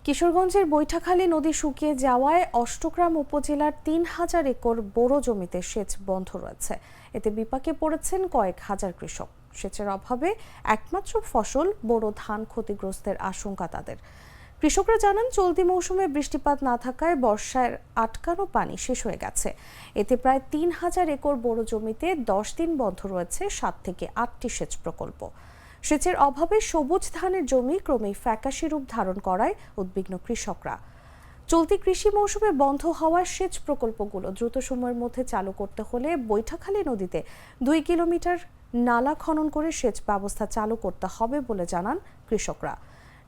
কিশোরগঞ্জের বৈঠাখালী নদী শুকিয়ে যাওয়ায় অষ্টগ্রাম উপজেলার ৩,০০০ একর বোরো জমিতে সেচ বন্ধ রয়েছে। এতে বিপাকে পড়েছেন কয়েক হাজার কৃষক। সেচের অভাবে একমাত্র ফসল বোরো ধান ক্ষতিগ্রস্তের আশঙ্কা তাদের। কৃষকরা জানান, চলতি মৌসুমে বৃষ্টিপাত না থাকায় বর্ষার আটকানো পানি শেষ হয়ে গেছে। এতে প্রায় ৩,০০০ একর বোরো জমিতে 10 দিন বন্ধ রয়েছে 7 থেকে 8টি সেচ প্রকল্প। সেচের অভাবে সবুজ ধানের জমি ক্রমেই ফ্যাকাশে রূপ ধারণ করায় উদ্বিগ্ন কৃষকরা। চলতি কৃষি মৌসুমে বন্ধ হওয়া সেচ প্রকল্পগুলো দ্রুত সময়ের মধ্যে চালু করতে হলে বৈঠাখালী নদীতে 2 কিলোমিটার নালা খনন করে সেচ ব্যবস্থা চালু করতে হবে বলে জানান কৃষকরা।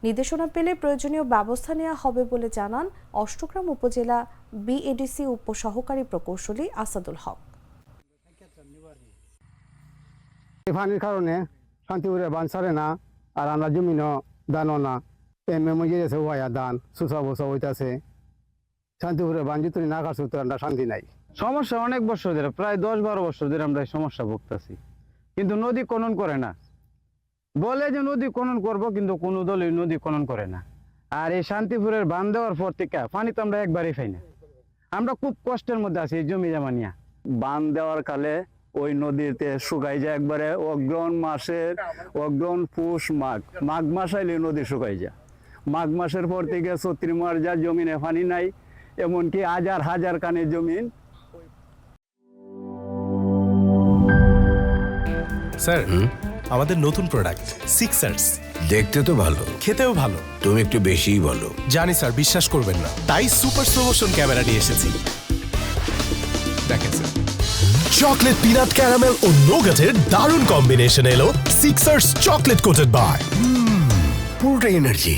নির্দেশনা পেলে প্রয়োজনীয় ব্যবস্থা নেওয়া হবে বলে জানান অষ্টগ্রাম উপজেলা বিএডিসি উপসহকারী প্রকৌশলী আসাদুল হক। পানির কারণে শান্তিপুরে বান ছাড়ে না, আর আমরা জমিনও দানও না, এমে মজে গেছে ওয়া দান সুসা বসা হইতাছে। শান্তিপুরে বান যদি না কাটছে তো আমরা শান্তি নাই। সমস্যা অনেক বছর ধরে, প্রায় 10-12 বছর ধরে আমরা এই সমস্যা ভুগতেছি, কিন্তু নদী খনন করে না। বলে যে নদী খনন করব, কিন্তু কোনো দলই নদী খনন করে না। আর এই শান্তিপুরের বান দেওয়ার পর থেকে পানি তো আমরা একবারই পাই না। আমরা খুব কষ্টের মধ্যে আছি এই জমি জমা নিয়ে। বান দেওয়ার কালে ওই নদীতে শুকাই যায় একবারে। অগ্রহণ পুষ মাঘ মাস আইলে নদী শুকাই যায়। মাঘ মাসের পর থেকে চৈত্র মাস যা জমিনে পানি নাই, এমনকি হাজার হাজার কানে জমিন। স্যার, আমাদের নতুন প্রোডাক্ট সিক্সার্স দেখতে তো ভালো, খেতেও ভালো। তুমি একটু বেশিই বলো। জানি স্যার, বিশ্বাস করবেন না, তাই সুপার স্লো মোশন ক্যামেরা নিয়ে এসেছি। দেখেন স্যার, চকলেট পিনাট ক্যারামেল ও নোগাটের দারুণ কম্বিনেশন এলো সিক্সার্স চকলেট কোটেড বাই। পুরোটা এনার্জি।